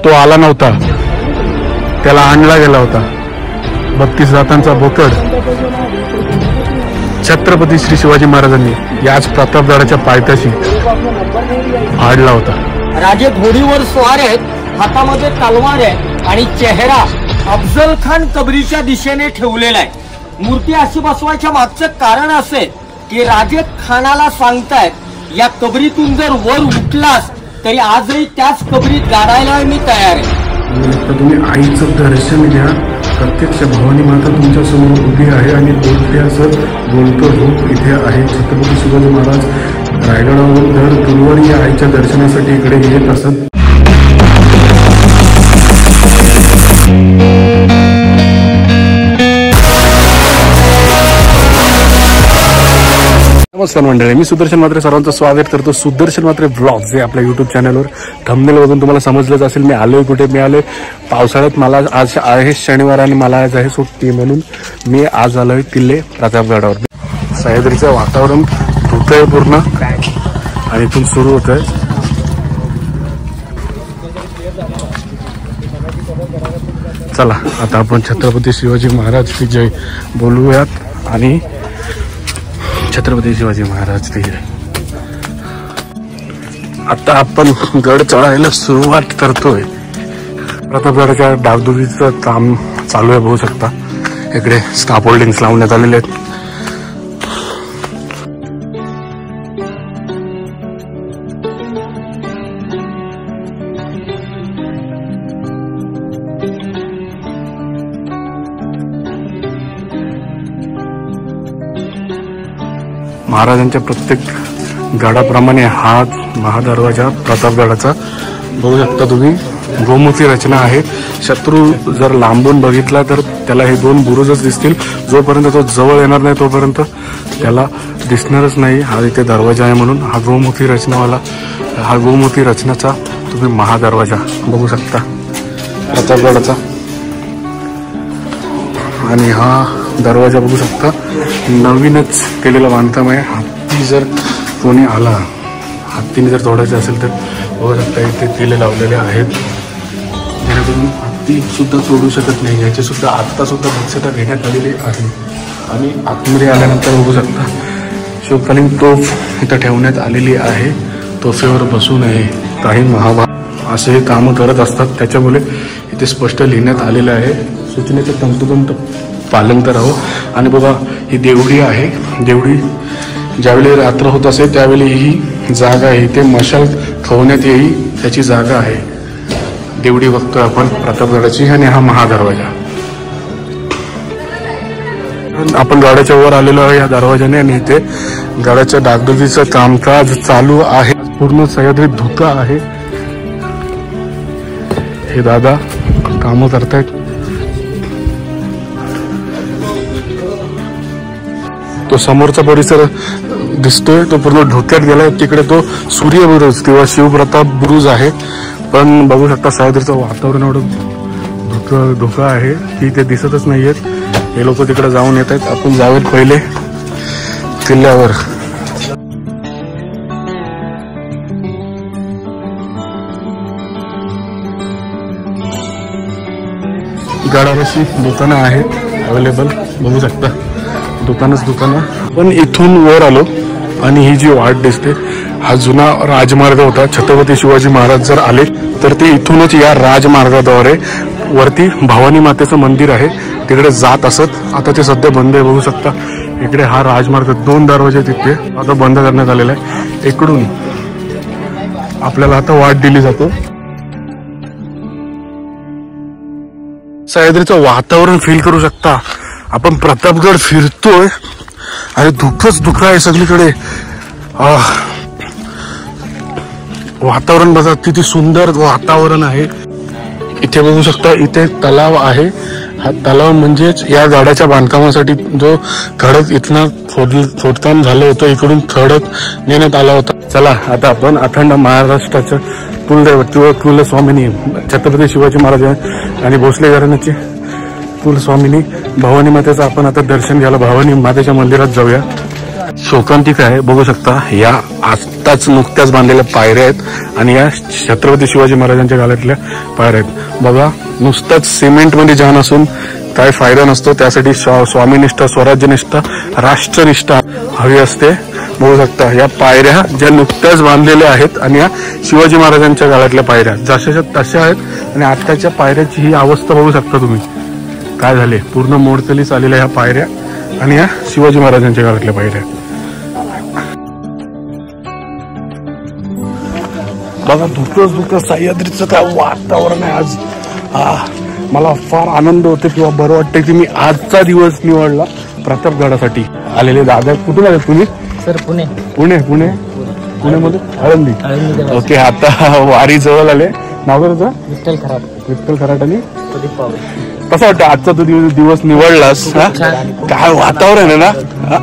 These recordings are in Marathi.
तो आला नव्हता, त्याला आणला गेला होता. 32 दातांचा बोकड छत्रपती श्री शिवाजी महाराजांनी याच प्रतापगडाच्या पायथ्याशी फाडला होता. राजे घोडीवर स्वार आहेत, हातामध्ये तलवार आहे आणि चेहरा अफजल खान कबरीच्या दिशेने ठेवलेला आहे. मूर्ती अशी बसवायच्या मागचं कारण असे की राजे खानाला सांगतायत या कबरीतून जर वर उठलास तरी आजही त्याच कबरीत गाडायला मी तयार आहे. तुम्ही आईचं दर्शन घ्या. प्रत्यक्ष भवानी माता तुमच्या समोर उभी आहे आणि बोलते असं बोलतो रूप इथे आहे. छत्रपती शिवाजी महाराज रायगडावरून दर गुरुवारी या आईच्या दर्शनासाठी इकडे येत असत. नमस्कार मंडळी, मी सुदर्शन म्हात्रे सर्वांचं स्वागत करतो सुदर्शन म्हात्रे ब्लॉग्स जे आपल्या युट्यूब चॅनलवर. थंबनेल बघून तुम्हाला समजलंच असेल मी आलोय कुठे. मी आलोय पावसाळ्यात. मला आज आहे शनिवार आणि मला आज आहे सुट्टी, म्हणून मी आज आलोय किल्ले प्रतापगडावर. सह्याद्रीचं वातावरण धुतंय पूर्ण आणि इथून सुरू होत आहे. चला आता आपण छत्रपती शिवाजी महाराज की जय बोलूयात आणि छत्रपती शिवाजी महाराज की जय. आता आपण गड चढायला सुरुवात करतोय. प्रतापगडाच्या डागडुजीचं काम चालू आहे, बघू शकता. इकडे स्टाफ होल्डिंग्स लावण्यात आलेले आहेत. महाराजांच्या प्रत्येक गडाप्रमाणे हा महादरवाजा प्रतापगडाचा बघू शकता तुम्ही. गोमुखी रचना आहे. शत्रू जर लांबून बघितला तर त्याला हे दोन बुरुजच दिसतील. जोपर्यंत तो जवळ येणार नाही तोपर्यंत त्याला दिसणारच नाही. हा इथे दरवाजा आहे म्हणून हा गोमुखी रचनाचा तुम्ही महादरवाजा बघू शकता प्रतापगडाचा. आणि हा दरवाजा बघू शकता नवीनच केलेला बांधकाम आहे. हत्ती जर कोणी आला, हत्तीने जर तोडायचं असेल तर बघू शकता इथे किल्ले लावलेले आहेत, जेणेकरून हत्ती सुद्धा तोडू शकत नाही. याची सुद्धा आत्ता सुद्धा दक्षता घेण्यात आलेली आहे. आणि आतमध्ये आल्यानंतर बघू शकता शिवकालीन तोफ इथं ठेवण्यात आलेली आहे. तोफेवर बसू नये, काही महाभारत असे हे कामं करत असतात, त्याच्यामुळे इथे स्पष्ट लिहिण्यात आलेलं आहे. सूचनेचं तंतोतंत पालन करावं. आणि बघा ही देवडी आहे. देवडी ज्यावेळी रात्र होत असेल त्यावेळी ही जागा आहे, ते मशाल खवण्यात येईल त्याची जागा आहे. देवडी बघतोय आपण प्रतापगडाची. आणि हा महादरवाजा आपण गडाच्या वर आलेलो आहे या दरवाजाने. आणि इथे गडाच्या डागडुजीचं कामकाज चालू आहे. पूर्ण सह्याद्री धुकं आहे. हे दादा कामं करतायत. तो समोरचा परिसर दिसतोय तो पूर्ण धोक्यात गेलाय. तिकडे तो सूर्य बुरुज किंवा शिवप्रताप बुरुज आहे. पण बघू शकता सह्याद्रीचं वातावरण एवढं धोका आहे की ते दिसतच नाहीयेत. हे लोक तिकडे जाऊन येत आहेत. आपण जाऊयात पहिले किल्ल्यावर. गडापाशी दुकानं आहेत अवेलेबल, बघू शकता. दुकानं. पण इथून वर आलो आणि ही जी वाट दिसते हा जुना राजमार्ग होता. छत्रपती शिवाजी महाराज जर आले तर ते इथूनच या राजमार्गाद्वारे वरती भवानी मातेचं मंदिर आहे तिकडे जात असत. आता ते सध्या बंद आहे, बघू शकता. इकडे हा राजमार्ग 2 दरवाजे तिथे आता बंद करण्यात आलेला आहे. इकडून आपल्याला आता वाट दिली जाते. सह्याद्रीचं वातावरण फील करू शकता. आपण प्रतापगड फिरतोय आणि धुकंच आहे सगळीकडे. वातावरण बघा किती सुंदर वातावरण आहे. इथे बघू शकता इथे तलाव आहे. हा तलाव म्हणजेच या गडाच्या बांधकामासाठी जो खडक इथनं खोदकाम झालं होतं इकडून खडक नेण्यात आला होता. चला आता आपण अखंड महाराष्ट्राचं कुलदैवत किंवा कुलस्वामिनी छत्रपती शिवाजी महाराज आणि भोसले घराण्याचे कुलस्वामिनी भवानी मातेचं आपण आता दर्शन घ्यायला भवानी मातेच्या मंदिरात जाऊया. शोकांतिका आहे बघू शकता. या आताच नुकत्याच बांधलेल्या पायऱ्या आहेत आणि या छत्रपती शिवाजी महाराजांच्या काळातल्या पायऱ्या आहेत. बघा, नुसताच सिमेंटमध्ये जाण असून काय फायदा नसतो. त्यासाठी स्वामीनिष्ठा, स्वराज्यनिष्ठा, राष्ट्रनिष्ठा हवी असते. बघू शकता या पायऱ्या ज्या नुकत्याच बांधलेल्या आहेत आणि या शिवाजी महाराजांच्या काळातल्या पायऱ्या जशाच्या तशा आहेत. आणि आताच्या पायऱ्याची ही अवस्था बघू शकता तुम्ही काय झाले. पूर्ण मोडकलीस आलेल्या ह्या पायऱ्या आणि या शिवाजी महाराजांच्या काळातल्या पायऱ्या. बघा, धुकं सह्याद्रीचं काय वातावरण आहे आज. मला फार आनंद होतो किंवा बरं वाटतं की मी आजचा दिवस निवडला प्रतापगडासाठी. आलेले दादा कुठून आले तुम्ही? सर पुणे. पुण्यामध्ये आळंदी. ओके, आता वारी जवळ आले. नाव काय तुझं? विठ्ठल खराट. आणि प्रदीप पावरे. कसं वाटतं आजचा तू दिवस निवडलास? काय वातावरण आहे ना.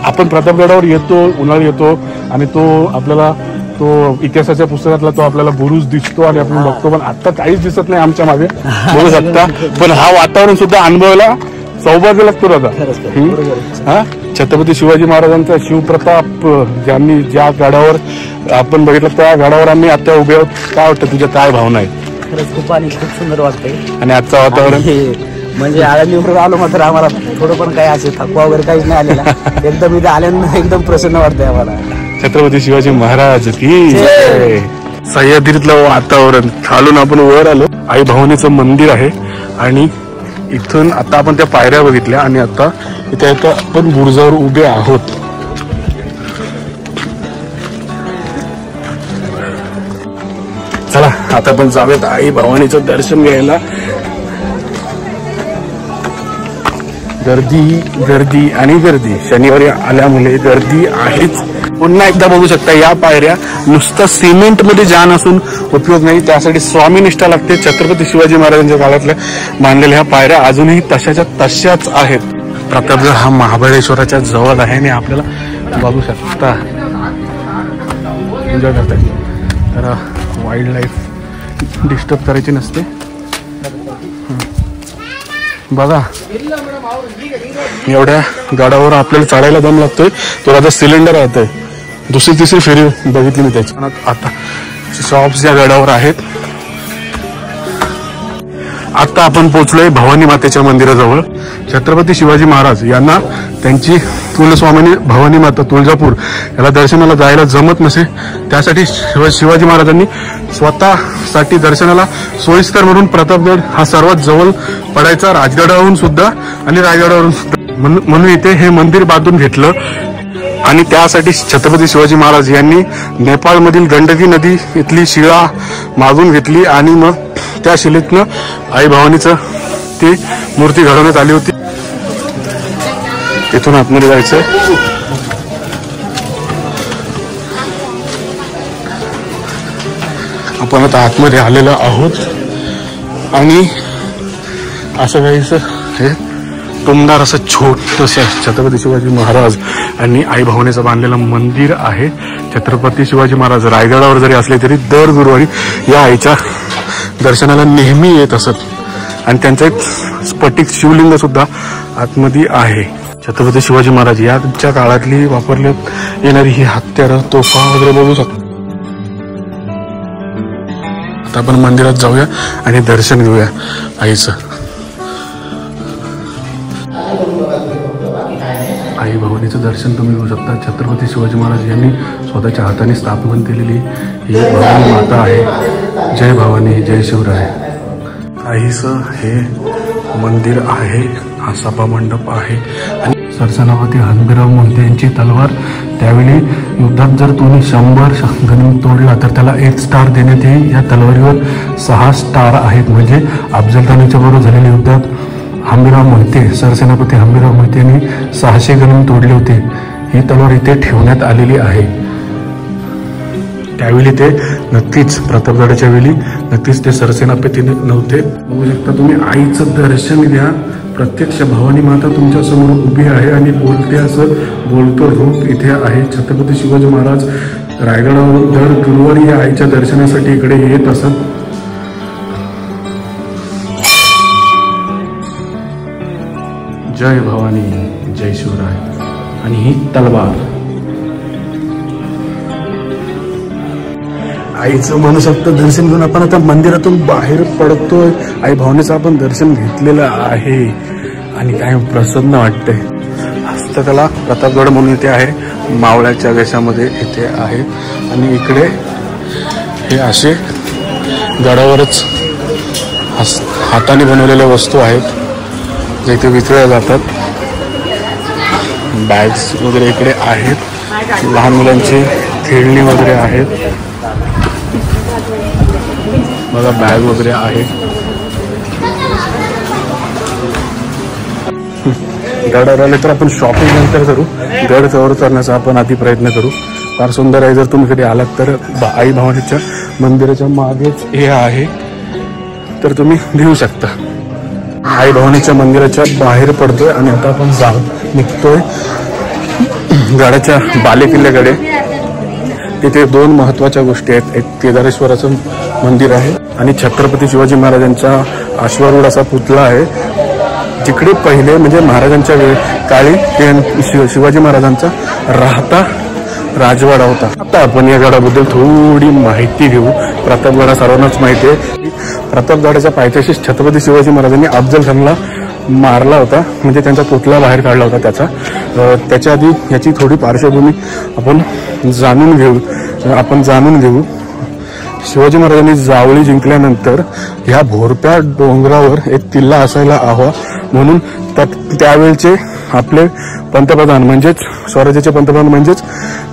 आपण प्रतापगडावर येतो, उन्हाळी येतो आणि तो आपल्याला तो इतिहासाच्या पुस्तकातला तो आपल्याला बुरुज दिसतो आणि आपण बघतो, पण आता काहीच दिसत नाही आमच्या मागे. बोलू शकता. पण हा वातावरण सुद्धा अनुभवायला सौभाग्य लागतो दादा. छत्रपती शिवाजी महाराजांचा शिवप्रताप ज्यांनी ज्या गडावर आपण बघितलं त्या गडावर आम्ही आता उभे आहोत. काय वाटतं, तुझ्या काय भावना आहेत? खरंच खूप आणि खूप सुंदर वाटतंय. आणि आजचं वातावरण म्हणजे आळंदीवर आलो मात्र आम्हाला थोडं पण काही असे थकवा वगैरे काहीच नाही आलेला. एकदम इथे आल्यानंतर एकदम प्रसन्न वाटतंय आम्हाला. छत्रपती शिवाजी महाराज की जय. सह्याद्रीतलं वातावरण. खालून आपण वर आलो. आई भवानीचं मंदिर आहे आणि इथून आता आपण त्या पायऱ्या बघितल्या आणि आता इथे आपण बुरुजावर उभे आहोत. चला आता आपण जाऊयात आई भवानीचं दर्शन घ्यायला. गर्दी आणि गर्दी. शनिवारी आल्यामुळे गर्दी आहेच. पुन्हा एकदा बघू शकता या पायऱ्या नुसतं सिमेंट मध्ये जाण असून उपयोग नाही. त्यासाठी स्वामीनिष्ठा लागते. छत्रपती शिवाजी महाराजांच्या काळातल्या बांधलेल्या ह्या पायऱ्या अजूनही तशाच्या तशाच आहेत. प्रतापगड हा महाबळेश्वराच्या जवळ आहे आणि आपल्याला बघू शकता एन्जॉय करता येईल. तर वाईल्ड लाईफ डिस्टर्ब करायची नसते. बघा, एवढ्या गाडावर आपल्याला चढायला दम लागतोय. तो आता सिलेंडर आहे. दुसरी तिसरी फेरी बघितली मी त्याची. आता शॉप्स या गडावर आहेत. आता आपण पोहोचलोय भवानी मातेच्या मंदिराजवळ. छत्रपती शिवाजी महाराज यांना त्यांची कुलस्वामिनी भवानी माता तुळजापूर याला दर्शनाला जायला जमत नसे. त्यासाठी शिवाजी महाराजांनी स्वतःसाठी दर्शनाला सोयीस्कर म्हणून प्रतापगड हा सर्वात जवळ पडायचा राजगडावरून सुद्धा आणि रायगडावरून सुद्धा म्हणून इथे हे मंदिर बांधून घेतलं. आणि त्यासाठी छत्रपती शिवाजी महाराज यांनी नेपाळमधील गंडकी नदी इथली शिळा मागून घेतली आणि मग त्या शिलेतनं आई भवानीचं ती मूर्ती घडवण्यात आली होती. तिथून आतमध्ये जायचं. आपण आता आतमध्ये आलेलो आहोत आणि असं काहीसं हे टुमदार असं छोटंसं छत्रपती शिवाजी महाराज आणि आई भवानीचं बांधलेलं मंदिर आहे. छत्रपती शिवाजी महाराज रायगडावर जरी असले तरी दर गुरुवारी या आईच्या दर्शनाला नेहमी येत असत आणि त्यांचं एक स्फटिक शिवलिंग सुद्धा आतमध्ये आहे. छत्रपती शिवाजी महाराज यांच्या काळातली वापरण्यात येणारी ही हत्यारं, तोफा वगैरे बघू शकतो. आता आपण मंदिरात जाऊया आणि दर्शन घेऊया आईचं. आई भवानीचं दर्शन तुम्ही घेऊ शकता. छत्रपती शिवाजी महाराज यांनी स्वतःच्या हाताने स्थापन केलेली ही भवानी माता आहे. जय भवानी, जय शिवराय. आईचं हे मंदिर आहे. हा सभा मंडप आहे आणि सरसेनापती हंबीरराव मोहिते यांची तलवार त्यावेळी युद्धात जर तुम्ही 100 गनिम तोडला तर त्याला 1 स्टार देण्यात येईल. या तलवारीवर 6 स्टार आहेत. म्हणजे अफजलखानाच्या बरोबर झालेल्या युद्धात हंबीरराव मोहिते, सरसेनापती हंबीरराव मोहिते यांनी 600 गनिम तोडले होते. ही तलवार इथे ठेवण्यात आलेली आहे. त्यावेळी ते नक्कीच प्रतापगडाच्या वेळी नक्कीच ते सरसेनापती नव्हते. बघू शकता तुम्ही आईचं दर्शन घ्या. प्रत्यक्ष भवानी माता तुमच्या समोर उभी आहे आणि बोलते. असं बोलतो रूप इथे आहे. छत्रपती शिवाजी महाराज रायगडावरून दर गुरुवारी या आईच्या दर्शनासाठी इकडे येत असत. जय भवानी, जय शिवराय. आणि ही तलवार आईचं म्हणू शकतो दर्शन घेऊन आपण आता मंदिरातून बाहेर पडतोय. आई भावनेचं आपण दर्शन घेतलेलं आहे आणि काय प्रसन्न वाटतंय. हस्तकला प्रतापगड म्हणून इथे आहे, मावळ्याच्या वेशामध्ये इथे आहे आणि इकडे हे असे गडावरच हाताने बनवलेल्या वस्तू आहेत जे इथे विकल्या जातात. बॅग्स वगैरे इकडे आहेत, लहान मुलांची खेळणी वगैरे आहेत बघा, बॅग वगैरे आहे. गडावर आले तर आपण शॉपिंग नंतर करू, गड कव्हर करण्याचा आपण आधी प्रयत्न करू. फार सुंदर आहे. जर तुम्ही कधी आलात तर आई भवानीच्या मंदिराच्या मागेच हे आहे, तर तुम्ही घेऊ शकता. आई भवानीच्या मंदिराच्या बाहेर पडतोय आणि आता आपण निघतोय गडाच्या बालेकिल्ल्याकडे. तिथे दोन महत्वाच्या गोष्टी आहेत. एक केदारेश्वराचं मंदिर आहे आणि छत्रपती शिवाजी महाराजांचा अश्वारूढ असा पुतळा आहे, जिकडे पहिले म्हणजे महाराजांच्या काळी शिवाजी महाराजांचा राहता राजवाडा होता. आता आपण या गडाबद्दल थोडी माहिती घेऊ. प्रतापगड सर्वांनाच माहिती आहे. प्रतापगडाच्या पायथ्याशीच छत्रपती शिवाजी महाराजांनी अफजल खानला मारला होता, म्हणजे त्यांचा पुतळा बाहेर काढला होता त्याच्या आधी याची थोडी पार्श्वभूमी आपण जाणून घेऊ. शिवाजी महाराजांनी जावळी जिंकल्यानंतर ह्या भोरप्या डोंगरावर एक किल्ला असायला हवा म्हणून त्यावेळचे आपले पंतप्रधान म्हणजेच स्वराज्याचे पंतप्रधान म्हणजेच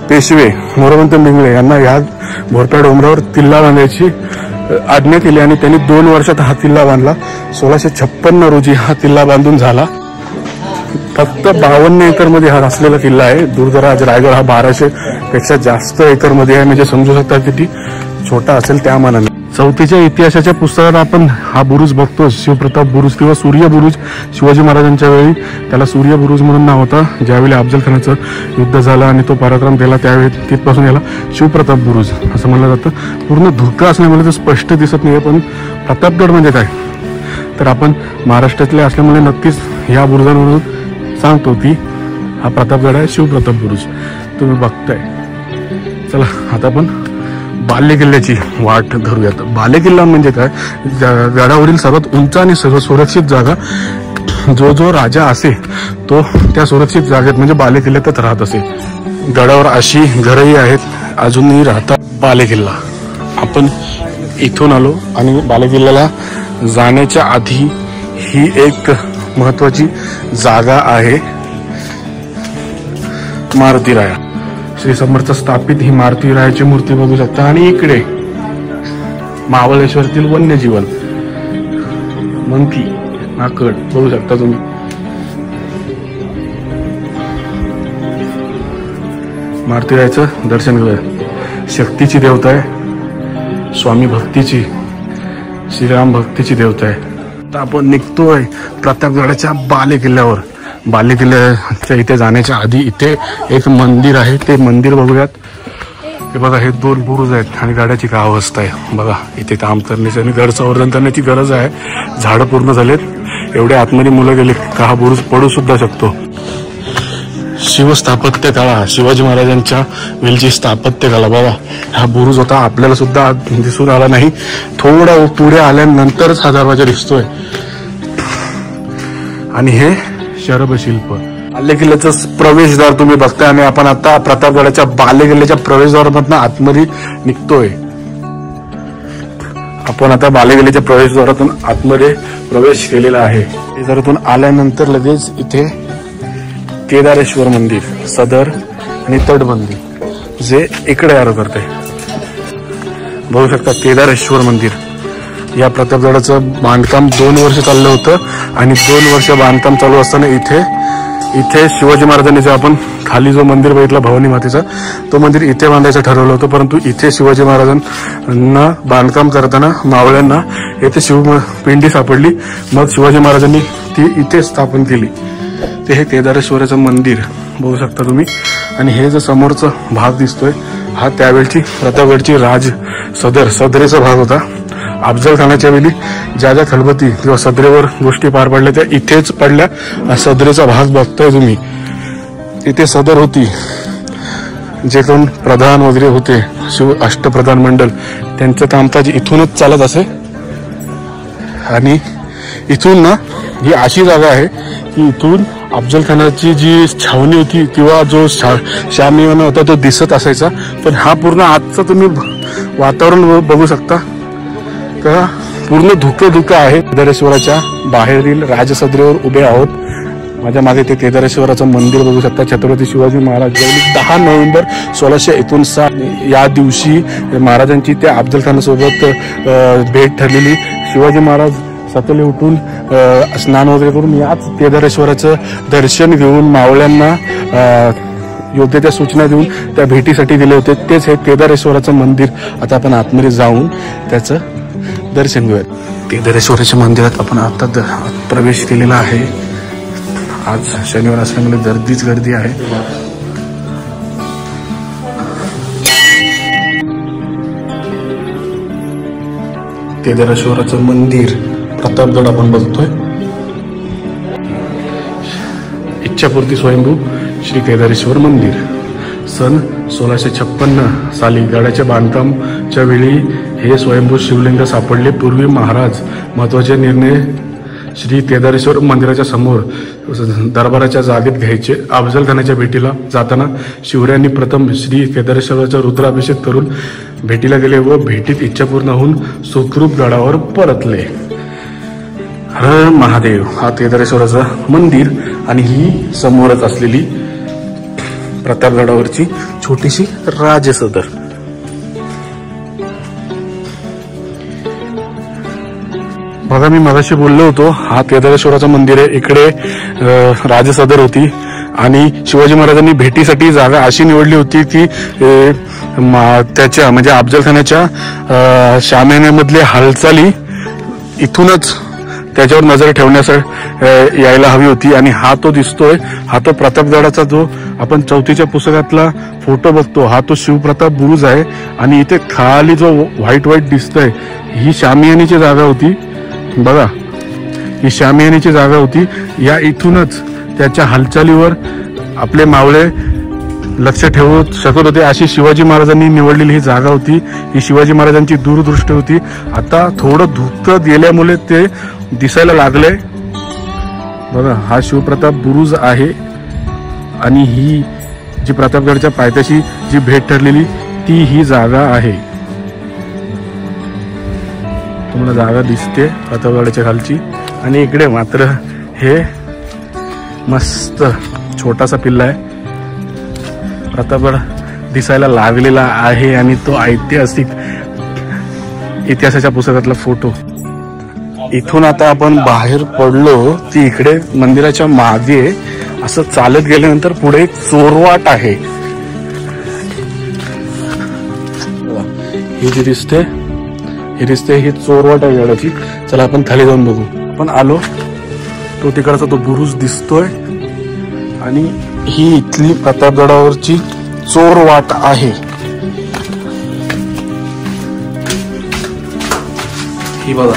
पेशवे मोरोपंत मिंगळे यांना ह्या भोरप्या डोंगरावर किल्ला बांधायची आज्ञा केली आणि त्यांनी 2 वर्षात हा किल्ला बांधला. 1656 रोजी हा किल्ला बांधून झाला. फक्त 52 एकरमध्ये हा असलेला किल्ला आहे. दुर्धराज रायगड हा 1200 पेक्षा जास्त एकरमध्ये आहे, म्हणजे समजू शकता किती छोटा असेल त्या मानाने. 4थीच्या इतिहासाच्या पुस्तकात आपण हा बुरुज बघतो, शिवप्रताप बुरुज किंवा सूर्य बुरुज. शिवाजी महाराजांच्या वेळी त्याला सूर्य बुरुज म्हणून नाव होता. ज्यावेळी अफजल खानाचं युद्ध झालं आणि तो पराक्रम केला त्यावेळी तिथपासून याला शिवप्रताप बुरुज असं म्हणलं जातं. पूर्ण धुकं असल्यामुळे तर स्पष्ट दिसत नाही, पण प्रतापगड म्हणजे काय तर आपण महाराष्ट्रातले असल्यामुळे नक्कीच ह्या बुरुजांवरून सांगतो की हा प्रतापगड आहे, शिवप्रताप बुरुज तुम्ही बघताय. चला आता आपण बालेकिल्ल्याची वाट धरूयात. बालेकिल्ला म्हणजे काय, गडावरील सर्वात उंच आणि सुरक्षित जागा. जो राजा असे तो त्या सुरक्षित जागेत म्हणजे बालेकिल्ल्यातच राहत असे. गडावर अशी घरही आहेत अजूनही राहतात. बालेकिल्ला आपण इथून आलो आणि बालेकिल्ल्याला जाण्याच्या आधी ही एक महत्वाची जागा आहे, मारुती राया. श्री समर्थ स्थापित ही मारुती रायाची मूर्ती बघू शकता. आणि इकडे महाबळेश्वरातील वन्यजीवन मंकी माकड बघू शकता तुम्ही. मारुती रायाचं दर्शन घेऊया. शक्तीची देवता आहे, स्वामी भक्तीची, श्रीराम भक्तीची देवता आहे. आता आपण निघतोय प्रतापगडाच्या बालेकिल्ल्यावर. बालेकिल्ल्याच्या इथे जाण्याच्या आधी इथे एक मंदिर आहे, ते मंदिर बघूयात. हे बघा, हे 2 बुरुज आहेत आणि गाड्याची काय अवस्था आहे बघा. इथे काम करण्याची आणि गड संवर्धन करण्याची गरज आहे. झाडं पूर्ण झालेत, एवढे आतमध्ये मुलं गेले का हा बुरुज पडू सुद्धा शकतो. शिवस्थापत्य कला, शिवाजी महाराजांच्या वेळची स्थापत्य कला बघा. हा बुरुज होता, आपल्याला सुद्धा दिसून आला नाही. थोडा पुढे आल्यानंतरच हा दरवाजा दिसतोय. आणि हे शरभशिल्प. बालेकिल्ल्याचं प्रवेशद्वार तुम्ही बघताय आणि आपण आता प्रतापगडाच्या बालेकिल्ल्याच्या प्रवेशद्वारामधून आतमध्ये निघतोय. आपण आता बालेकिल्ल्याच्या प्रवेशद्वारातून आतमध्ये प्रवेश केलेला आहे. प्रवेशद्वारातून आल्यानंतर लगेच इथे केदारेश्वर मंदिर, सदर आणि तटबंदी जे इकडे आरो करते बघू शकता. केदारेश्वर मंदिर. या प्रतापगडाचं बांधकाम 2 वर्ष चाललं होतं आणि 2 वर्ष बांधकाम चालू असताना इथे शिवाजी महाराजांनी जो आपण खाली जो मंदिर बघितला भवानी मातेचा, तो मंदिर इथे बांधायचं ठरवलं होतं. परंतु इथे शिवाजी महाराजांना बांधकाम करताना मावळ्यांना इथे शिवपिंडी सापडली. मग शिवाजी महाराजांनी ती इथे स्थापन केली. ते हे केदारेश्वराचं मंदिर बघू शकता तुम्ही. आणि हे जो समोरचा भाग दिसतोय हा त्यावेळची प्रतापगडची सदरेचा भाग होता. अफजल खानाच्या वेळी ज्या खलबती किंवा सदरेवर गोष्टी पार पडल्या त्या इथेच पडल्या. सदरेचा भाग बघताय तुम्ही, इथे सदर होती. जे कोण प्रधान वगैरे होते, शिव अष्टप्रधान मंडळ, त्यांचं कामकाज इथूनच चालत असे. आणि इथून ना ही अशी जागा आहे की इथून अफजल खानाची जी छावणी होती किंवा जो शामियाना होता तो दिसत असायचा. पण हा पूर्ण आजचं तुम्ही वातावरण बघू शकता का पूर्ण धुकं आहे. केदारेश्वराच्या बाहेरील राजसदरेवर उभे आहोत. माझ्या मागे ते केदारेश्वराचं मंदिर बघू शकता. छत्रपती शिवाजी महाराज 10 नोव्हेंबर 1659 या दिवशी महाराजांची त्या अफजल खानासोबत भेट ठरलेली. शिवाजी महाराज सकाळी उठून स्नान वगैरे करून याच केदारेश्वराचं दर्शन घेऊन मावळ्यांना योग्य त्या सूचना देऊन त्या भेटीसाठी गेले होते. तेच हे केदारेश्वराचं मंदिर. आता आपण आतमध्ये जाऊन त्याचं दर्शन घेऊया. केदारेश्वराच्या मंदिरात आपण आता प्रवेश केलेला आहे. आज शनिवार असल्यामुळे गर्दीच गर्दी आहे. केदारेश्वराचं मंदिर प्रतापगड आपण बघतोय. इच्छापूर्ती स्वयंभू श्री केदारेश्वर मंदिर. सन 1656 साली गडाच्या बांधकामच्या वेळी हे स्वयंभू शिवलिंग सापडले. पूर्वी महाराज महत्वाचे निर्णय श्री केदारेश्वर मंदिराच्या समोर दरबाराच्या जागेत घ्यायचे. अफजल खानाच्या भेटीला जाताना शिवरायांनी प्रथम श्री केदारेश्वराचा रुद्राभिषेक करून भेटीला गेले व भेटीत इच्छा पूर्ण होऊन सुखरूप गडावर परतले. हर महादेव. हा केदारेश्वराचं मंदिर आणि ही समोरच असलेली प्रतापगडावरची छोटीशी राजसदर. बघा मी मगाशी बोललो होतो हा केदारेश्वराचं मंदिर आहे. इकडे राजसदर होती आणि शिवाजी महाराजांनी भेटीसाठी जागा अशी निवडली होती की त्याच्या म्हणजे अफजल खानाच्या शामियान्यामधले हालचाली इथूनच त्याच्यावर नजर ठेवण्यासाठी यायला हवी होती. आणि हा तो दिसतोय, हा तो प्रतापगडाचा जो आपण 4थीच्या पुस्तकातला फोटो बघतो, हा तो शिवप्रताप बुरुज आहे. आणि इथे खाली जो व्हाईट दिसतोय ही शामियानीची जागा होती. बघा ही शामियानीची जागा होती. या इथूनच त्याच्या हालचालीवर आपले मावळे लक्ष ठेवू शकत होते. अशी शिवाजी महाराजांनी निवडलेली ही जागा होती. ही शिवाजी महाराजांची दूरदृष्टी होती. आता थोडं धुकं गेल्यामुळे ते दिसायला लागले. बघा हा शिवप्रताप बुरुज आहे आणि ही जी प्रतापगडच्या पायथ्याशी जी भेट ठरलेली ती ही जागा आहे. तुम्हाला जागा दिसते प्रतापगडाच्या खालची. आणि इकडे मात्र हे मस्त छोटासा किल्ला आहे. प्रतापगड दिसायला लागलेला आहे आणि तो ऐतिहासिक इतिहासाच्या पुस्तकातला फोटो. इथून आता आपण बाहेर पडलो की इकडे मंदिराच्या मागे असं चालत गेल्यानंतर पुढे एक चोरवाट आहे. ही जी दिसते ही चोरवाट आहे गडाची. चला आपण खाली जाऊन बघू. आपण आलो तो तिकडचा तो बुरुज दिसतोय आणि ही इथली प्रतापगडावरची चोरवाट आहे. ही बघा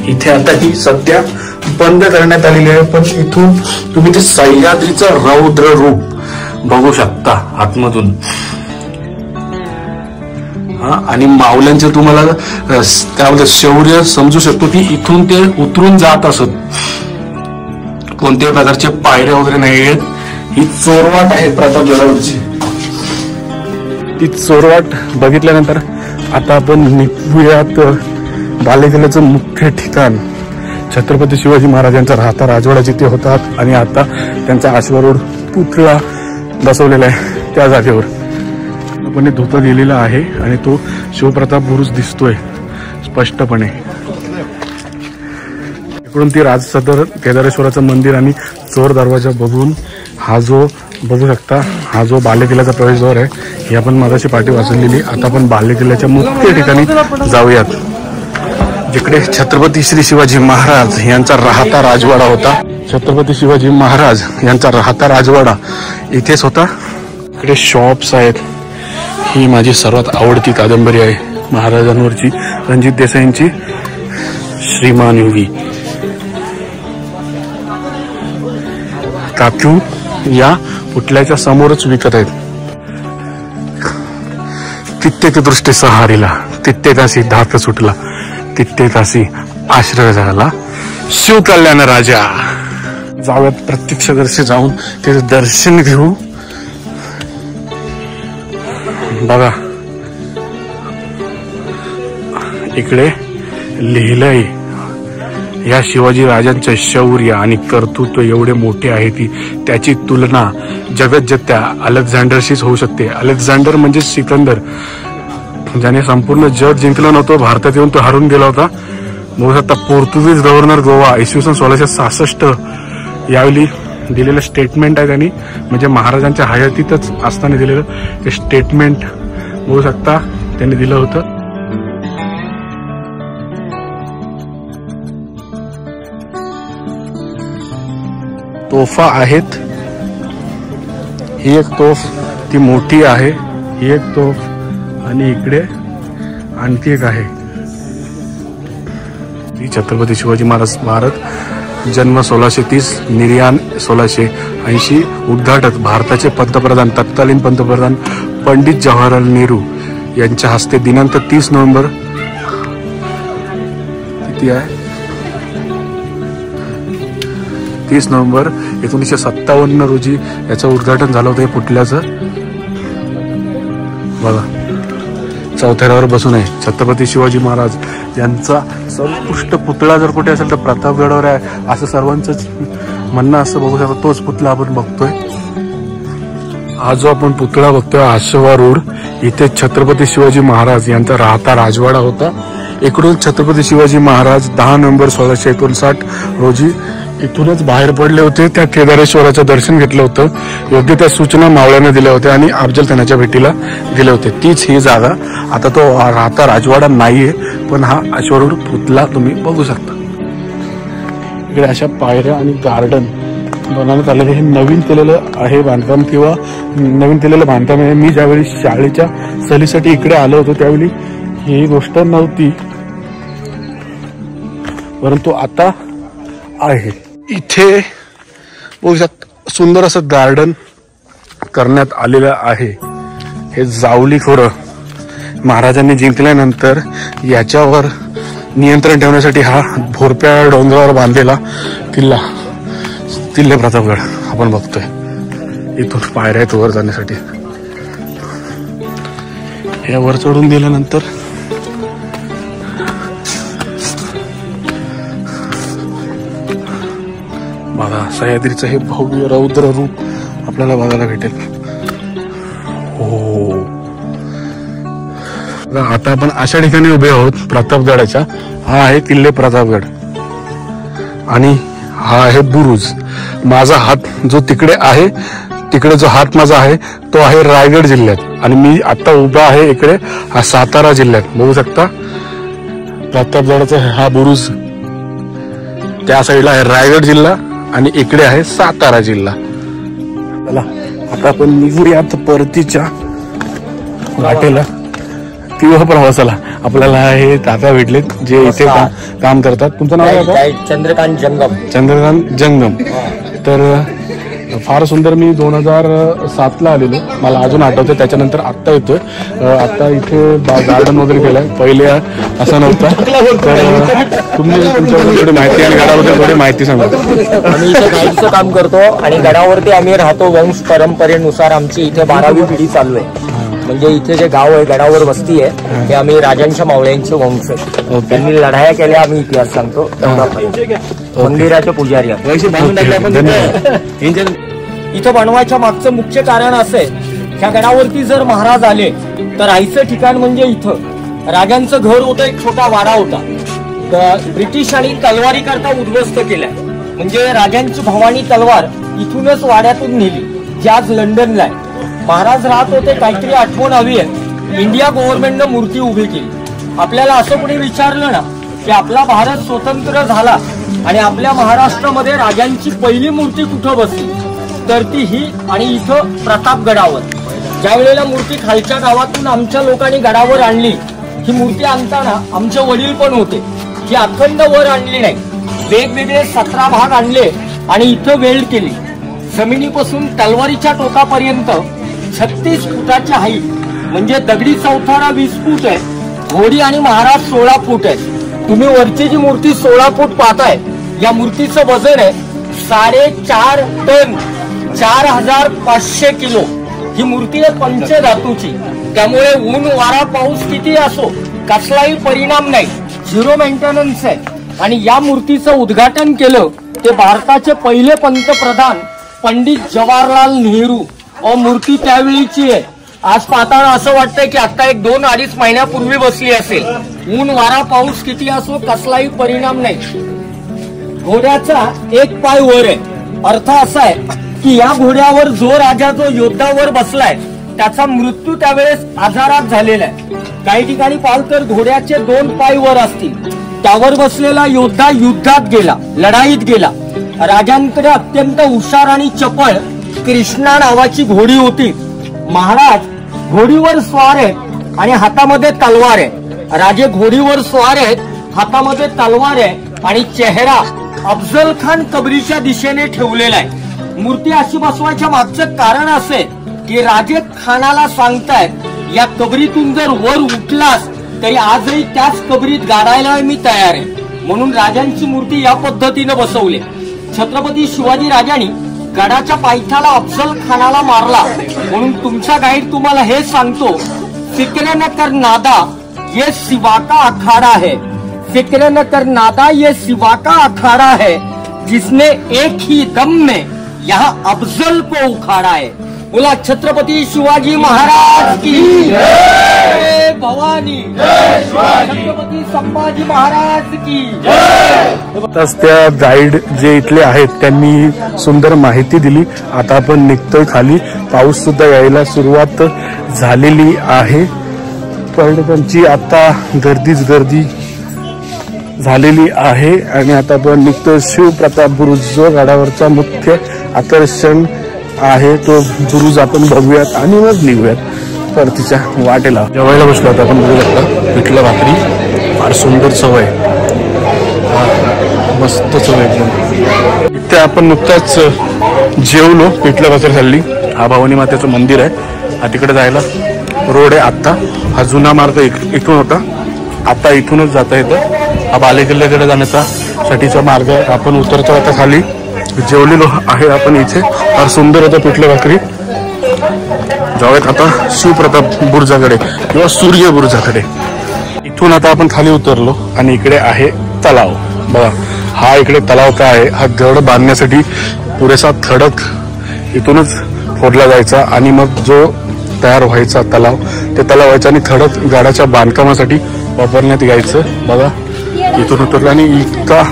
इथे आता ही सध्या बंद करण्यात आलेली आहे. पण इथून तुम्ही ते सह्याद्रीचं रौद्र रूप बघू शकता आतमधून. आणि मावल्यांचे तुम्हाला त्यामध्ये शौर्य समजू शकतो की इथून ते उतरून जात असत. कोणत्याही प्रकारचे पायऱ्या वगैरे नाही आहेत. ही चोरवाट आहे प्रतापगडावरची. ती चोरवाट बघितल्यानंतर आता आपण निघूयात बालेकिल्ल्याचं मुख्य ठिकाण. छत्रपती शिवाजी महाराजांचा राहता राजवाडा जिथे होता आणि आता त्यांचा अश्वारूढ पुतळा बसवलेला आहे त्या जागेवर आपण धुकं गेलेला आहे आणि तो शिवप्रताप बुरुज दिसतोय स्पष्टपणे. इकडून ती राजसदर केदारेश्वराचं मंदिर आणि चोर दरवाजा बघून हा जो बघू शकता हा जो बालेकिल्ल्याचा प्रवेशद्वार आहे ही आपण मगाशी पाठी वाचलेली. आता आपण बालेकिल्ल्याच्या मुख्य ठिकाणी जाऊयात जिकडे छत्रपती श्री शिवाजी महाराज यांचा राहता राजवाडा होता. छत्रपती शिवाजी महाराज यांचा राहता राजवाडा इथेच होता. इकडे शॉप्स आहेत. ही माझी सर्वात आवडती कादंबरी आहे महाराजांवरची रणजित देसाईंची श्रीमान योगी. काकू या पुतळ्याच्या समोरच विकत आहेत. तित्ते ते दृष्टी सहारीला, तित्ते तासी धात सुटला, तित्ते तासी आश्रय झाला शिवकल्याण राजा. जाऊयात प्रत्यक्षदर्शी जाऊन ते दर्शन घेऊ. बघा इकडे लिहिलंय, या शिवाजी राजांचे शौर्य आणि कर्तृत्व एवढे मोठे आहे की त्याची तुलना जगज्जेत्या अलेक्झांडरशीच होऊ शकते. अलेक्झांडर म्हणजे सिकंदर, ज्याने संपूर्ण जग जिंकलं नव्हतं. भारतात येऊन तो हरून गेला होता. बघू शकता पोर्तुगीज गव्हर्नर गोवा इसवी सन 1666 यावेळी दिलेलं स्टेटमेंट आहे त्यांनी, म्हणजे महाराजांच्या हयातीतच असताना दिलेलं ते स्टेटमेंट बघू शकता त्यांनी दिलं होतं. तोफा आहेत. ही एक तोफ ती मोठी आहे, ही एक तोफ, आणि इकडे आणखी एक आहे. छत्रपती शिवाजी महाराज स्मारक, जन्म 1630, निर्याण 1680, उद्घाटक भारताचे पंतप्रधान तत्कालीन पंतप्रधान पंडित जवाहरलाल नेहरू यांच्या हस्ते दिनांक 30 नोव्हेंबर किती आहे 30 नोव्हेंबर 1957 रोजी याचं उद्घाटन झालं होतं. पुतळ्याचं बघा चौथऱ्यावर बसून आहे छत्रपती शिवाजी महाराज यांचा सर्वोत्कृष्ट पुतळा जर कुठे असेल तर प्रतापगडावर आहे असं सर्वांचंच म्हणणं असं. बघू शकतो तोच पुतळा आपण बघतोय. हा जो आपण पुतळा बघतोय आशवा रोड, इथे छत्रपती शिवाजी महाराज यांचा राहता राजवाडा होता. इकडून छत्रपती शिवाजी महाराज 10 नोव्हेंबर 1659 रोजी इथूनच बाहेर पडले होते. त्या केदारेश्वराचं दर्शन घेतलं होतं. योग्य त्या सूचना मावळ्याने दिल्या होत्या आणि अफजल खानाच्या भेटीला दिले होते. तीच ही जागा. आता तो राहता राजवाडा नाहीये, पण हा अश्वारूढ पुतळा तुम्ही बघू शकता. इकडे अशा पायऱ्या आणि गार्डन बनवण्यात आलेलं. हे नवीन केलेलं आहे बांधकाम, किंवा नवीन केलेलं बांधकाम आहे. मी ज्यावेळी शाळेच्या सहलीसाठी इकडे आलो होतो त्यावेळी ही गोष्ट नव्हती, परंतु आता आहे. इथे बघू शकता सुंदर असं गार्डन करण्यात आलेलं आहे. हे जावली खोरं महाराजांनी जिंकल्यानंतर याच्यावर नियंत्रण ठेवण्यासाठी हा भोरप्या डोंगरावर बांधलेला किल्ला, किल्ले प्रतापगड आपण बघतोय. इथून पायऱ्या आहेत वर जाण्यासाठी. या वर चढून गेल्यानंतर बघा सह्याद्रीचं हे भव्य रौद्र रूप आपल्याला बघायला भेटेल. हो आता आपण अशा ठिकाणी उभे आहोत प्रतापगडाच्या. हा आहे किल्ले प्रतापगड आणि हा आहे बुरुज. माझा हात जो तिकडे आहे, तिकडे जो हात माझा आहे तो आहे रायगड जिल्ह्यात, आणि मी आता उभा आहे इकडे हा सातारा जिल्ह्यात. बघू शकता प्रतापगडाचा हा बुरुज त्या साईडला आहे रायगड जिल्हा आणि इकडे आहे सातारा जिल्हा. चला आता आपण निघूयात परतीच्या वाटेला किंवा प्रवासाला. आपल्याला हे दादा भेटलेत जे इथे काम करतात. तुमचं नाव काय? चंद्रकांत जंगम. चंद्रकांत जंगम. तर फार सुंदर. मी 2007 ला आलेलो, मला अजून आठवतं. त्याच्यानंतर आत्ता येतोय. आता इथे गार्डन वगैरे केलंय, पहिले असं नव्हतं. तर तुम्ही तुमच्याबद्दल थोडी माहिती आणि गडाबद्दल थोडी माहिती सांगा. आम्ही इथे गाईडचं काम करतो आणि गडावरती आम्ही राहतो. वंश परंपरेनुसार आमची इथे 12वी पिढी चालू आहे. म्हणजे इथे जे गाव आहे, गडावर वस्ती आहे, ते आम्ही राजांच्या मावळ्यांचे वंश आहे. त्यांनी लढाया केल्या, आम्ही इतिहास सांगतो. मंदिराचे पुजारी आहे. इथं बनवायच्या मागचं मुख्य कारण असं आहे, ह्या गडावरती जर महाराज आले तर राहायचं ठिकाण म्हणजे इथं राजांचं घर होतं, एक छोटा वाडा होता. तर ब्रिटिशांनी तलवारी करता उद्ध्वस्त केलाय. म्हणजे राजांची भवानी तलवार इथूनच वाड्यातून नेली, जी आज लंडनला आहे. महाराज राहत होते, काहीतरी आठवण हवी आहे. इंडिया गव्हर्नमेंटनं मूर्ती उभी केली. आपल्याला असं कोणी विचारलं ना की आपला भारत स्वतंत्र झाला आणि आपल्या महाराष्ट्रामध्ये राजांची पहिली मूर्ती कुठं बसली, तर ती ही. आणि इथं प्रतापगडावर ज्या वेळेला मूर्ती खालच्या गावातून आमच्या लोकांनी गडावर आणली, ही मूर्ती आणताना आमचे वडील पण होते. ही अखंड वर आणली नाही, वेगवेगळे 17 भाग आणले आणि इथं वेल्ड केली. जमिनीपासून तलवारीच्या टोकापर्यंत 36 फुटाची हाईट, म्हणजे दगडी चौथारा 20 फूट आहे, घोडी आणि महाराज 16 फूट आहे। तुम्ही वरची जी मूर्ती 16 फूट पाहताय, या मूर्तीचं वजन आहे 4.5 टन, 4500 किलो। ही मूर्ती आहे पंचधातूची, त्यामुळे ऊन वारा पाऊस किती असो कसलाही परिणाम नाही, झिरो मेंटेनन्स आहे। आणि या मूर्तीचं उद्घाटन केलं ते भारताचे पहिले पंतप्रधान पंडित जवाहरलाल नेहरू, और मूर्ती त्यावेळीची आहे। आज पाहताना असं वाटतंय की आता 2-2.5 महिन्यापूर्वी बसली असेल। ऊन वारा पाऊस किती असो कसलाही परिणाम नाही। घोड्याचा एक पाय वर आहे, अर्थ असा आहे की या घोड्यावर जो राजा जो योद्धावर बसलाय त्याचा मृत्यू त्यावेळेस आजारात झालेला आहे। काही ठिकाणी पाहाल तर घोड्याचे 2 पाय वर असतील, त्यावर बसलेला योद्धा युद्धात गेला, लढाईत गेला। राजांकडे अत्यंत हुशार आणि चपळ कृष्णा नावाची घोडी होती। महाराज घोडीवर स्वार आहेत आणि हातामध्ये तलवार आहे। राजे घोडीवर स्वार आहेत, हातामध्ये तलवार आहे आणि चेहरा अफजल खान कबरीच्या दिशेने ठेवलेला आहे। मूर्ती अशी बसवायच्या मागचं कारण असे की राजे खानाला सांगतायत या कबरीतून जर वर उठलास तरी आजही त्याच कबरीत गाडायला मी तयार आहे, म्हणून राजांची मूर्ती या पद्धतीने बसवली। छत्रपती शिवाजी राजांनी गडाच्या पायथ्याला अफजल खानाला मारला, म्हणून तुमचा गाईड तुम्हाला हे सांगतो, फिक्र न कर नादा ये शिवा का अखाड़ा है, फिक्र न कर नादा ये शिवा का अखाड़ा है, जिसने एक ही दम में यहाँ अफजल को उखाड़ा है। बोला छत्रपती शिवाजी महाराज की जय, भवानी छत्रपती संभाजी महाराज की जय। त्या गाईड जे इथले आहेत त्यांनी सुंदर माहिती दिली। आता आपण निघतोय खाली, पाऊस सुद्धा यायला सुरुवात झालेली आहे। पर्यटकांची आता गर्दीच गर्दी झालेली आहे आणि आता आपण निघतोय शिवप्रताप बुरुज, जो गडावरचा मुख्य आकर्षण आहे तो बुरुज आपण बघूयात आणि मग निघूयात परतीच्या वाटेला। जेवायला बसलो आता आपण, बघू शकता पिठलं भाकरी, फार सुंदर चव आहे, मस्त चव आहे। इथे आपण नुकताच जेवलो, पिठलं भाकरी खाल्ली। हा भवानी मातेचं मंदिर आहे, हा तिकडे जायला रोड आहे। आता हा जुना मार्ग इथून होता, आता इथूनच जाता येतं। हा बालेकिल्ल्याकडे जाण्याचा साठीचा मार्ग आहे। आपण उतरतो आता खाली, जेवलेलो आहे आपण इथे, फार सुंदर होतं पिठलं भाकरी। जाऊयात आता शिवप्रताप बुरुजाकडे किंवा सूर्य बुरुजाकडे। इथून आता आपण खाली उतरलो आणि इकडे आहे तलाव। बघा हा इकडे तलाव काय आहे, हा गड बांधण्यासाठी पुरेसा खडक इथूनच फोडला जायचा आणि मग जो तयार व्हायचा तलाव, ते तलाव व्हायचा आणि खडक गडाच्या बांधकामासाठी वापरण्यात यायचं। बघा इथून उतरलं आणि इतका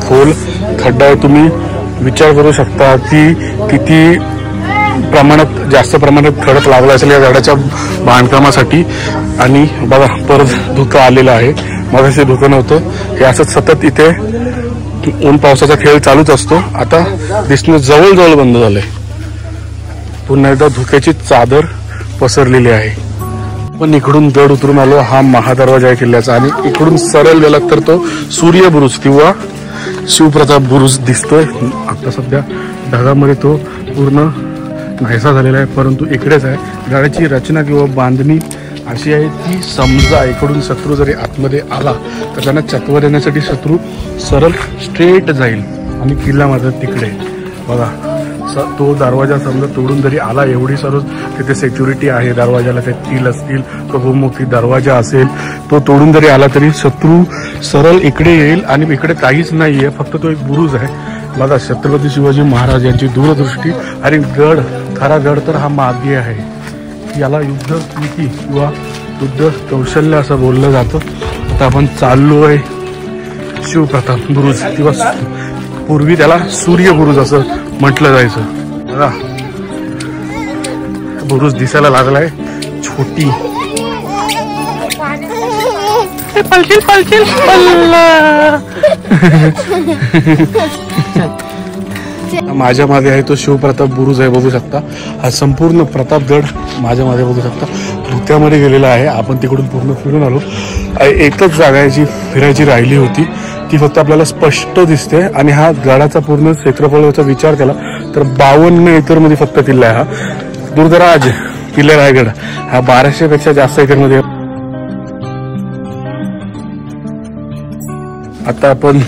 खोल खड्डा आहे, तुम्ही विचार करू शकता की किती प्रमाणात, जास्त प्रमाणात खडक लागला असेल या गडाच्या बांधकामासाठी। आणि बघा परत धुकं आलेलं आहे, मगाशी धुकं नव्हतं। हे असंच सतत इथे ऊन पावसाचा खेळ चालूच असतो। आता दिसणं जवळजवळ बंद झालंय, पुन्हा एकदा धुक्याची चादर पसरलेली आहे। पण इकडून गड उतरून आलो, हा महादरवाजा आहे किल्ल्याचा आणि इकडून सरळ गेला तर तो सूर्य बुरुज किंवा शिवप्रताप बुरुज दिसतोय। आता सध्या ढगामध्ये तो पूर्ण नाहीसा झालेला आहे, परंतु इकडेच आहे। गडाची रचना किंवा बांधणी अशी आहे की समजा इकडून शत्रू जरी आतमध्ये आला तर त्यांना चतवर येण्यासाठी शत्रू सरळ स्ट्रेट जाईल आणि किल्ला मात्र तिकडे। बघा तो दरवाजा समजा तोडून जरी आला, एवढी सर्व तिथे सिक्युरिटी आहे दरवाजाला, ते तील असतील, तो बहुमुखी दरवाजा असेल, तो तोडून जरी आला तरी शत्रू सरळ इकडे येईल आणि इकडे काहीच नाहीये, फक्त तो एक बुरुज आहे। बघा छत्रपती शिवाजी महाराज यांची दूरदृष्टी आणि गड, खरा गड तर हा मागे आहे। याला युद्ध नीती किंवा युद्ध कौशल्य असं बोललं जातं। आता आपण चाललो आहे शिवप्रताप बुरुज किंवा पूर्वी त्याला सूर्य बुरुज असं म्हटलं जायचं। बघा बुरुज दिसायला लागलाय, छोटी माझ्या मागे आहे तो शिवप्रताप बुरुज आहे, बघू शकता। हा संपूर्ण प्रतापगड माझ्या मागे बघू शकता, धुक्यामध्ये गेलेला आहे। आपण तिकडून पूर्ण फिरून आलो, एकच जागा याची फिरायची राहिली होती ती फक्त आपल्याला स्पष्ट दिसते. आणि हा गडाचा पूर्ण क्षेत्रफळाचा विचार केला तर 52 एकर मध्ये फक्त किल्ला आहे हा. दुर्गराज किल्ले रायगड हा 1200 पेक्षा जास्त एकर मध्ये. आता आपण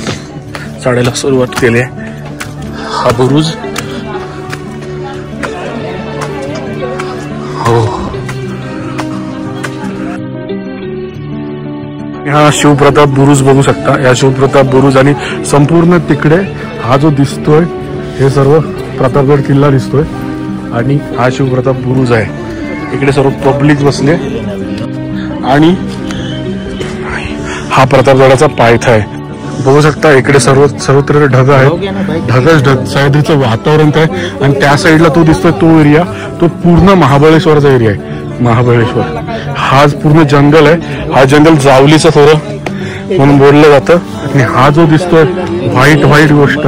चढायला सुरुवात केली आहे. हा बुरुज हो, हा शिवप्रताप बुरुज बघू शकता. या शिवप्रताप बुरुज आणि संपूर्ण तिकडे हा जो दिसतोय हे सर्व प्रतापगड किल्ला दिसतोय आणि हा शिवप्रताप बुरुज आहे. इकडे सर्व पब्लिक बसले आणि हा प्रतापगडाचा पायथा आहे. बघू शकता इकडे सर्वत्र ढग आहेत. ढगच ढग, सह्याद्रीचं वातावरण आहे. आणि त्या साईडला तो दिसतोय तो एरिया, तो पूर्ण महाबळेश्वरचा एरिया आहे. महाबळेश्वर हा पूर्ण जंगल आहे. हा जंगल जावलीचं थोडं म्हणून बोललं जातं. आणि हा जो दिसतोय व्हाईट गोष्ट,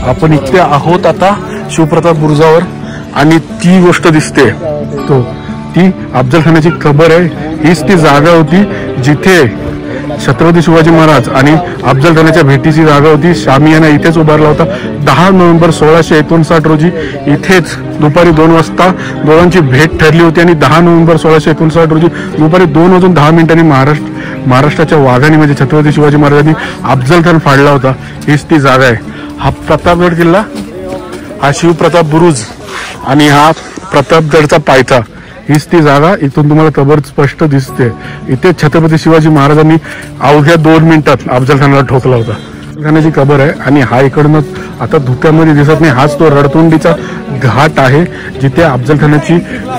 आपण इथे आहोत आता शिवप्रताप बुरुजावर आणि ती गोष्ट दिसते ती अफजल खानाची कबर आहे. हीच ती जागा होती जिथे छत्रपती शिवाजी महाराज आणि अफजल खानाच्या भेटीची जागा होती. शामियाना इथेच उभारला होता. 10 नोव्हेंबर 1659 रोजी इथेच दुपारी 2 वाजता दोघांची भेट ठरली होती. आणि 10 नोव्हेंबर 1659 रोजी दुपारी 2:10 महाराष्ट्राच्या वाघाणी म्हणजे छत्रपती शिवाजी महाराजांनी अफजल खान फाडला होता. हीच ती जागा आहे. हा प्रतापगड किल्ला, हा शिवप्रताप बुरुज आणि हा प्रतापगडचा पायथा, हीच ती जागा. इथून तुम्हाला कबर स्पष्ट दिसते. इथे छत्रपती शिवाजी महाराजांनी अवघ्या 2 मिनिटात अफजल खानाला ठोकला होता. अफजल खानाची कबर आहे. आणि हा इकडनं आता धुक्यामध्ये दिसत नाही, हाच तो रडतोंडीचा घाट आहे जिथे अफजल खानाची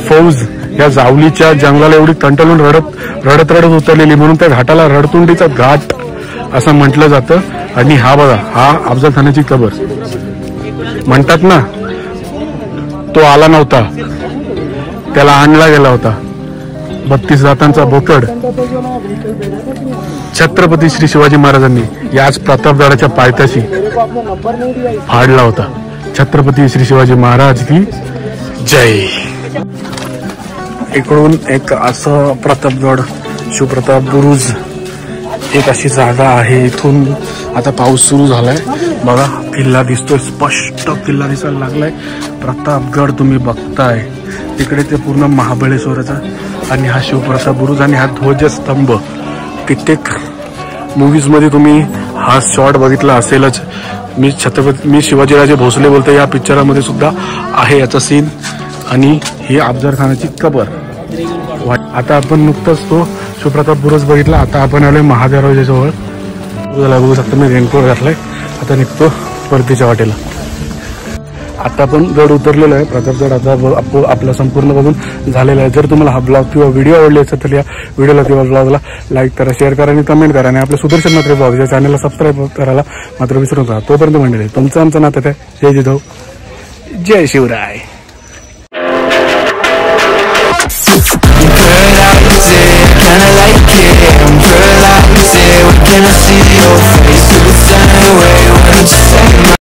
फौज या जावलीच्या जंगलाला एवढी कंटाळून रडत उतरलेली, म्हणून त्या घाटाला रडतोंडीचा घाट असं म्हटलं जातं. आणि हा बघा, हा अफजल खानाची कबर. म्हणतात ना तो आला नव्हता, त्याला आणला गेला होता. 32 दातांचा बोकड छत्रपती श्री शिवाजी महाराजांनी याच प्रतापगडाच्या पायथ्याशी फाडला होता. छत्रपती श्री शिवाजी महाराज की जय. इकडून एक असं प्रतापगड शिवप्रताप बुरुज एक अशी जागा आहे. इथून आता पाऊस सुरू झालाय. बघा किल्ला दिसतोय, स्पष्ट किल्ला दिसायला लागलाय. प्रतापगड तुम्ही बघताय तिकडे ते पूर्ण महाबळेश्वराचा. आणि हा शिवप्रताप बुरुज आणि हा ध्वजस्तंभ. कित्येक मूवीज मध्ये तुम्ही हा शॉट बघितला असेलच. मी शिवाजीराजे भोसले बोलतो या पिक्चरामध्ये सुद्धा आहे याचा सीन. आणि ही अफजल खानाची कबर. आता आपण नुकतंच तो शिवप्रताप बुरुज बघितला. आता आपण आलोय महादेवरावच्या जवळ. बघू शकता मी रेनकोट घातलाय. आता निघतो परतीच्या वाटेला. आता आपण गड उतरलेलो आहे प्रतापगड. आता आपला संपूर्ण बघून झालेला आहे. जर तुम्हाला हा ब्लॉग किंवा व्हिडिओ आवडले असेल तर या व्हिडिओला किंवा ब्लॉगला लाईक करा, शेअर करा आणि कमेंट करा. आणि आपल्या सुदर्शन म्हात्रे ब्लॉग या चॅनलला सबस्क्राईब करायला मात्र विसरू नका. तोपर्यंत मंडळी तुमचं आमचं नातं आहे. जय जिजाऊ, जय शिवराय.